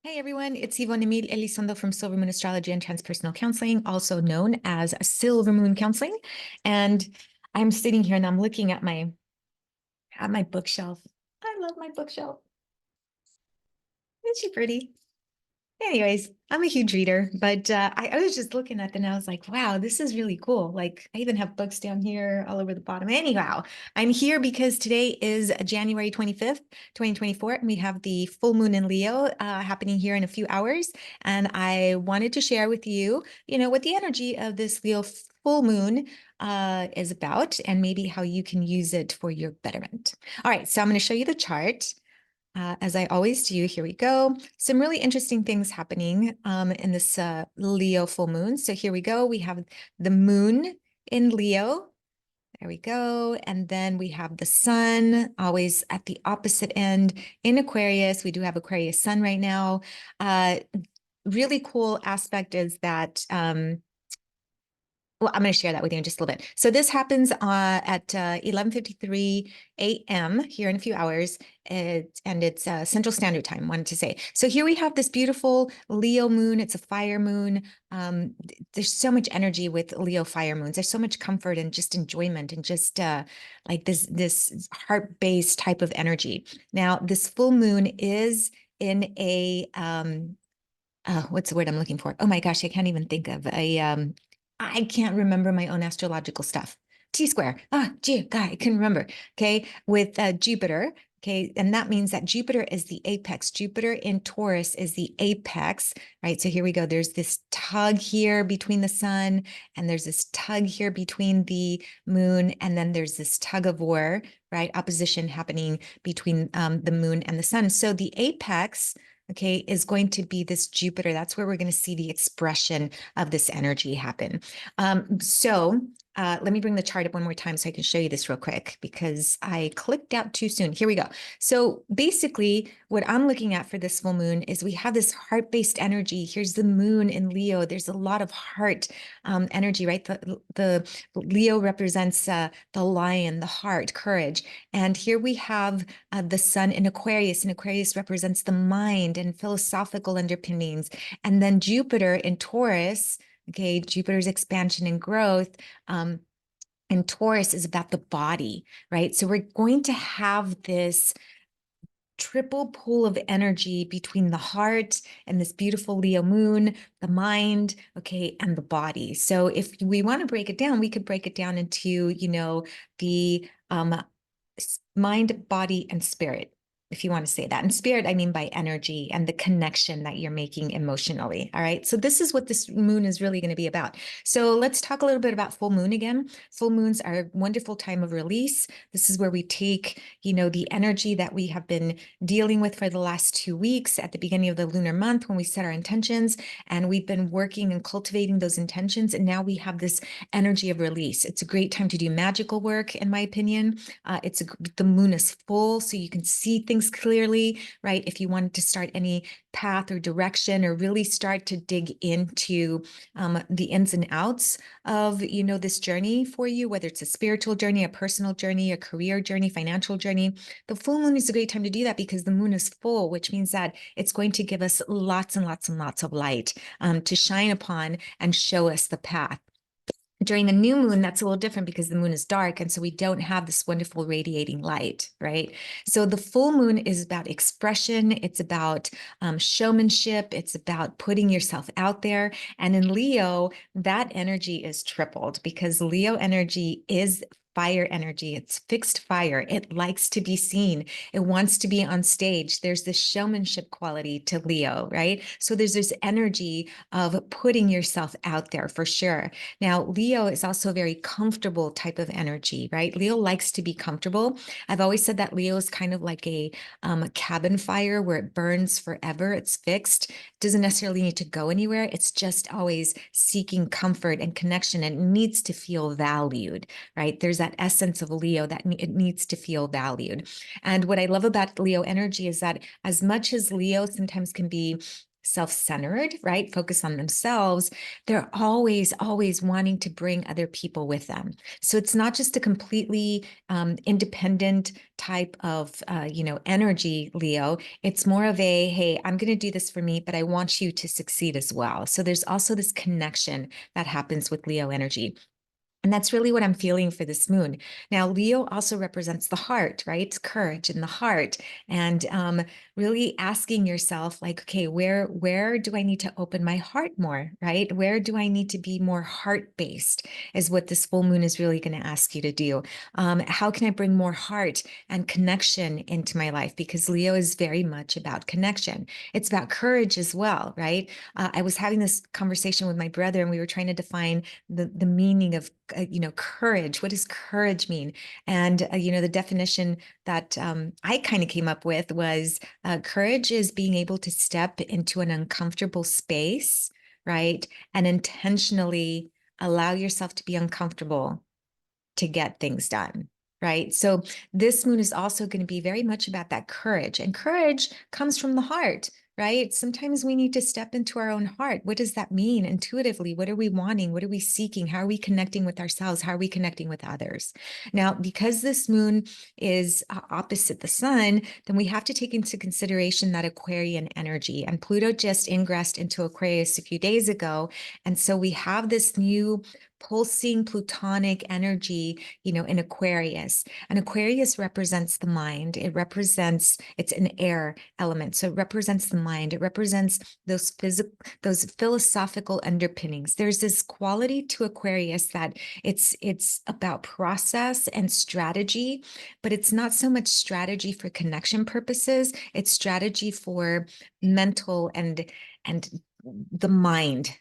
Hey everyone, it's Yvonne Emil Elizondo from Silver Moon Astrology and Transpersonal Counseling, also known as Silver Moon Counseling. And I'm sitting here and I'm looking at my bookshelf. I love my bookshelf. Isn't she pretty? Anyways, I'm a huge reader, but I was just looking at it and I was like, wow, this is really cool. Like, I even have books down here all over the bottom. Anyhow, I'm here because today is January 25th, 2024, and we have the full moon in Leo happening here in a few hours. And I wanted to share with you, what the energy of this Leo full moon is about and maybe how you can use it for your betterment. All right, so I'm going to show you the chart. As I always do, here we go. Some really interesting things happening in this Leo full moon. So here we go. We have the moon in Leo. There we go. And then we have the sun always at the opposite end in Aquarius. We do have Aquarius sun right now. Really cool aspect is that well, I'm going to share that with you in just a little bit. So this happens at 11:53 a.m. here in a few hours, and it's Central Standard Time, wanted to say. So here we have this beautiful Leo moon. It's a fire moon. There's so much energy with Leo fire moons. There's so much comfort and just enjoyment and just like this heart-based type of energy. Now, this full moon is in a what's the word I'm looking for? Oh my gosh, I can't even think of I can't remember my own astrological stuff. T-square. Gee, God, I couldn't remember. Okay, with Jupiter. Okay, and that means that Jupiter is the apex. Jupiter in Taurus is the apex, right? So here we go. There's this tug here between the sun, and there's this tug here between the moon, and then there's this tug of war, right? Opposition happening between the moon and the sun. So the apex, okay, is going to be this Jupiter. That's where we're going to see the expression of this energy happen. Let me bring the chart up one more time so I can show you this real quick because I clicked out too soon. Here we go. So basically what I'm looking at for this full moon is we have this heart-based energy. Here's the moon in Leo. There's a lot of heart energy, right? The Leo represents the lion, the heart, courage. And here we have the sun in Aquarius, and Aquarius represents the mind and philosophical underpinnings. And then Jupiter in Taurus, okay, Jupiter's expansion and growth. And Taurus is about the body, right? So we're going to have this triple pull of energy between the heart and this beautiful Leo moon, the mind, okay, and the body. So if we want to break it down, we could break it down into, the mind, body, and spirit, if you want to say that. And spirit, I mean by energy and the connection that you're making emotionally. All right. So this is what this moon is really going to be about. So let's talk a little bit about full moon again. Full moons are a wonderful time of release. This is where we take, the energy that we have been dealing with for the last 2 weeks at the beginning of the lunar month when we set our intentions, and we've been working and cultivating those intentions. And now we have this energy of release. It's a great time to do magical work, in my opinion. The moon is full, so you can see things clearly, right? If you wanted to start any path or direction or really start to dig into the ins and outs of, this journey for you, whether it's a spiritual journey, a personal journey, a career journey, financial journey, the full moon is a great time to do that because the moon is full, which means that it's going to give us lots and lots and lots of light to shine upon and show us the path. During the new moon, that's a little different because the moon is dark. And so we don't have this wonderful radiating light, right? So the full moon is about expression. It's about showmanship. It's about putting yourself out there. And in Leo, that energy is tripled because Leo energy is fire energy. It's fixed fire. It likes to be seen. It wants to be on stage. There's this showmanship quality to Leo, right? So there's this energy of putting yourself out there for sure. Now, Leo is also a very comfortable type of energy, right? Leo likes to be comfortable. I've always said that Leo is kind of like a cabin fire where it burns forever. It's fixed. It doesn't necessarily need to go anywhere. It's just always seeking comfort and connection, and it needs to feel valued, right? There's that essence of Leo that it needs to feel valued. And what I love about Leo energy is that as much as Leo sometimes can be self-centered, right? Focus on themselves. They're always, always wanting to bring other people with them. So it's not just a completely independent type of, energy, Leo. It's more of a, hey, I'm going to do this for me, but I want you to succeed as well. So there's also this connection that happens with Leo energy. And that's really what I'm feeling for this moon. Now, Leo also represents the heart, right? Courage in the heart, and really asking yourself, like, okay, where do I need to open my heart more, right? Where do I need to be more heart-based? Is what this full moon is really going to ask you to do. How can I bring more heart and connection into my life? Because Leo is very much about connection. It's about courage as well, right? I was having this conversation with my brother, and we were trying to define the meaning of courage. What does courage mean? And the definition that I kind of came up with was courage is being able to step into an uncomfortable space, right, and intentionally allow yourself to be uncomfortable to get things done. Right. So this moon is also going to be very much about that courage, and courage comes from the heart. Right. Sometimes we need to step into our own heart. What does that mean intuitively? What are we wanting? What are we seeking? How are we connecting with ourselves? How are we connecting with others? Now, because this moon is opposite the sun, then we have to take into consideration that Aquarian energy. And Pluto just ingressed into Aquarius a few days ago. And so we have this new pulsing plutonic energy, in Aquarius. And Aquarius represents the mind. It's an air element. So it represents the mind. It represents those philosophical underpinnings. There's this quality to Aquarius that it's about process and strategy, but it's not so much strategy for connection purposes. It's strategy for mental and the mind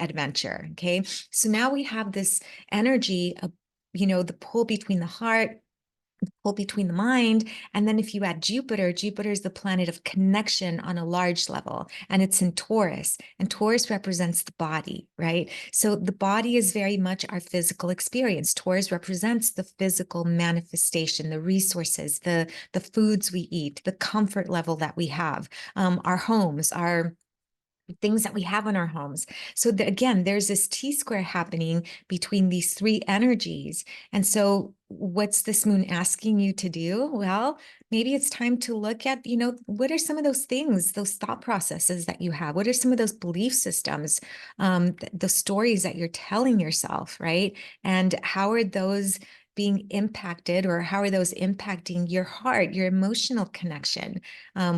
adventure. Okay. So now we have this energy of, the pull between the heart, pull between the mind. And then if you add Jupiter, Jupiter is the planet of connection on a large level, and it's in Taurus, and Taurus represents the body, right? So the body is very much our physical experience. Taurus represents the physical manifestation, the resources, the foods we eat, the comfort level that we have, our homes, our things that we have in our homes. So again, there's this T-square happening between these three energies. And so what's this moon asking you to do? Well, maybe it's time to look at, what are some of those things, those thought processes that you have? What are some of those belief systems, the stories that you're telling yourself, right? And how are those being impacted, or how are those impacting your heart, your emotional connection,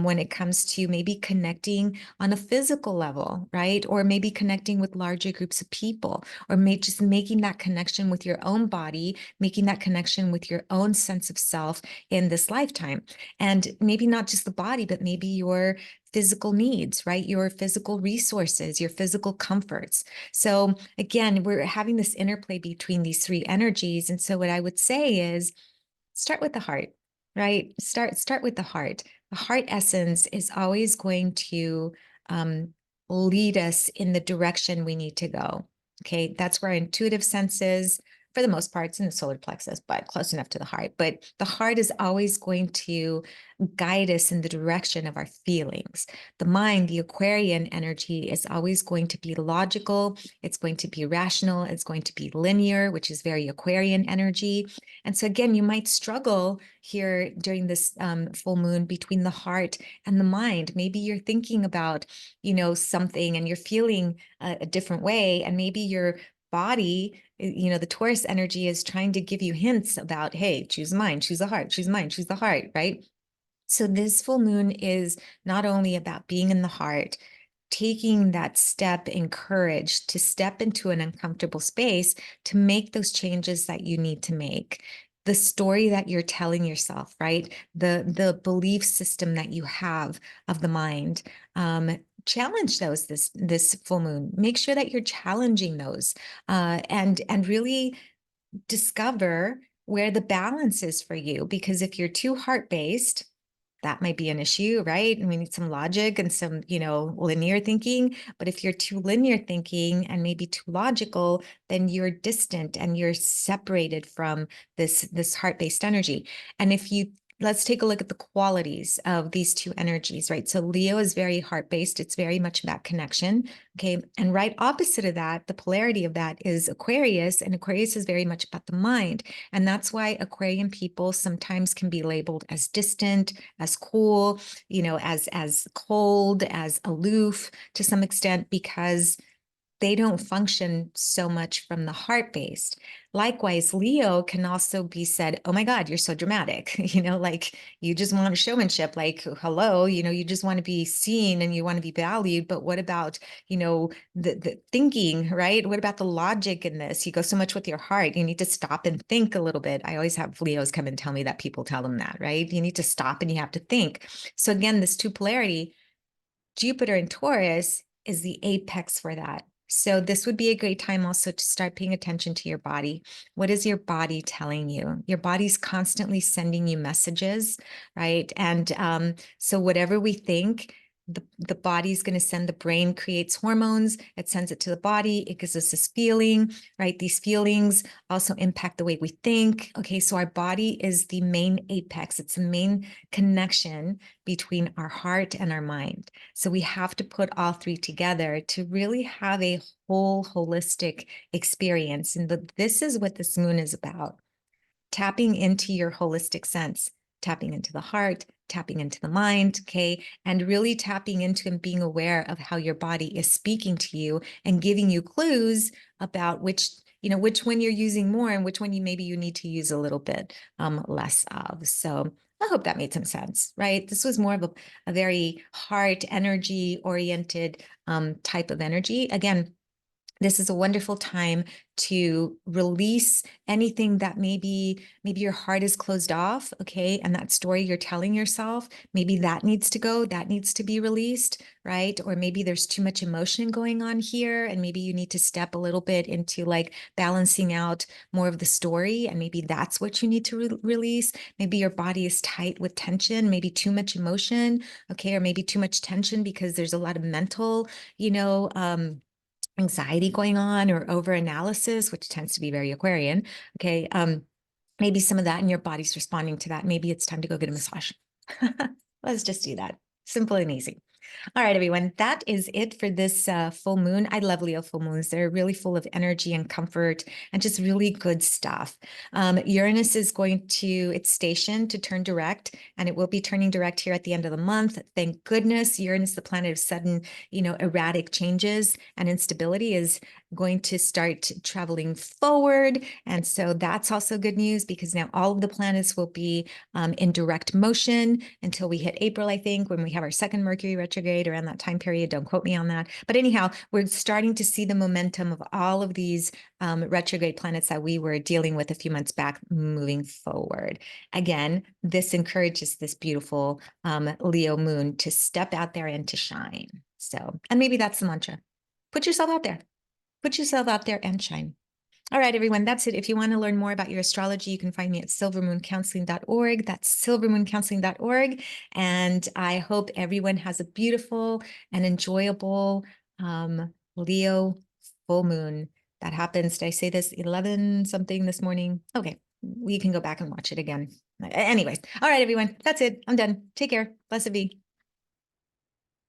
when it comes to maybe connecting on a physical level, right? Or maybe connecting with larger groups of people, or just making that connection with your own body, making that connection with your own sense of self in this lifetime. And maybe not just the body, but maybe your physical needs, right? Your physical resources, your physical comforts. So again, we're having this interplay between these three energies. And so what I would say is start with the heart, right? Start with the heart. The heart essence is always going to lead us in the direction we need to go. Okay, that's where our intuitive sense is. For the most part, it's in the solar plexus, but close enough to the heart. But the heart is always going to guide us in the direction of our feelings. The mind, the Aquarian energy, is always going to be logical. It's going to be rational. It's going to be linear, which is very Aquarian energy. And so again, you might struggle here during this full moon between the heart and the mind. Maybe you're thinking about, something, and you're feeling a different way, and maybe your body, the Taurus energy is trying to give you hints about, hey, choose the mind, choose the heart, choose the mind, choose the heart, right? So this full moon is not only about being in the heart, taking that step in courage to step into an uncomfortable space to make those changes that you need to make. The story that you're telling yourself, right? The belief system that you have of the mind. Challenge those this full moon. Make sure that you're challenging those, and really discover where the balance is for you. Because if you're too heart-based, that might be an issue, right? And we need some logic and some, linear thinking. But if you're too linear thinking and maybe too logical, then you're distant and you're separated from this heart-based energy. And if you let's take a look at the qualities of these two energies, right? So Leo is very heart-based. It's very much about connection. Okay. And right opposite of that, the polarity of that is Aquarius. And Aquarius is very much about the mind. And that's why Aquarian people sometimes can be labeled as distant, as cool, as cold, as aloof to some extent, because they don't function so much from the heart based. Likewise, Leo can also be said, oh my God, you're so dramatic. Like you just want showmanship, like, hello, you just want to be seen and you want to be valued. But what about, the thinking, right? What about the logic in this? You go so much with your heart. You need to stop and think a little bit. I always have Leos come and tell me that people tell them that, right? You need to stop and you have to think. So again, this two polarity, Jupiter in Taurus is the apex for that. So this would be a great time also to start paying attention to your body. What is your body telling you? Your body's constantly sending you messages, right? And so whatever we think, the body's going to send, the brain creates hormones, it sends it to the body, it gives us this feeling, right? These feelings also impact the way we think. Okay, so our body is the main apex, it's the main connection between our heart and our mind. So we have to put all three together to really have a whole holistic experience. And this is what this moon is about. Tapping into your holistic sense, tapping into the heart, tapping into the mind, okay? And really tapping into and being aware of how your body is speaking to you and giving you clues about which one you're using more and which one maybe you need to use a little bit less of. So I hope that made some sense, right? This was more of a very heart energy oriented type of energy. Again, this is a wonderful time to release anything that maybe your heart is closed off, okay? And that story you're telling yourself, maybe that needs to go, that needs to be released, right? Or maybe there's too much emotion going on here, and maybe you need to step a little bit into like balancing out more of the story, and maybe that's what you need to release. Maybe your body is tight with tension, maybe too much emotion, okay? Or maybe too much tension because there's a lot of mental, anxiety going on or over analysis, which tends to be very Aquarian. Okay. Maybe some of that and your body's responding to that. Maybe it's time to go get a massage. Let's just do that. Simple and easy. All right, everyone, that is it for this full moon. I love Leo full moons. They're really full of energy and comfort and just really good stuff. Uranus is going to, it's stationed to turn direct, and it will be turning direct here at the end of the month. Thank goodness. Uranus, the planet of sudden, erratic changes and instability, is going to start traveling forward. And so that's also good news, because now all of the planets will be in direct motion until we hit April, I think, when we have our second Mercury retrograde around that time period. Don't quote me on that. But anyhow, we're starting to see the momentum of all of these retrograde planets that we were dealing with a few months back moving forward. Again, this encourages this beautiful Leo moon to step out there and to shine. So, and maybe that's the mantra. Put yourself out there. Put yourself out there and shine. All right, everyone, that's it. If you want to learn more about your astrology, you can find me at silvermooncounseling.org. That's silvermooncounseling.org. And I hope everyone has a beautiful and enjoyable Leo full moon. That happens, did I say this, 11 something this morning? Okay, we can go back and watch it again. Anyways, all right, everyone, that's it. I'm done. Take care. Blessed be.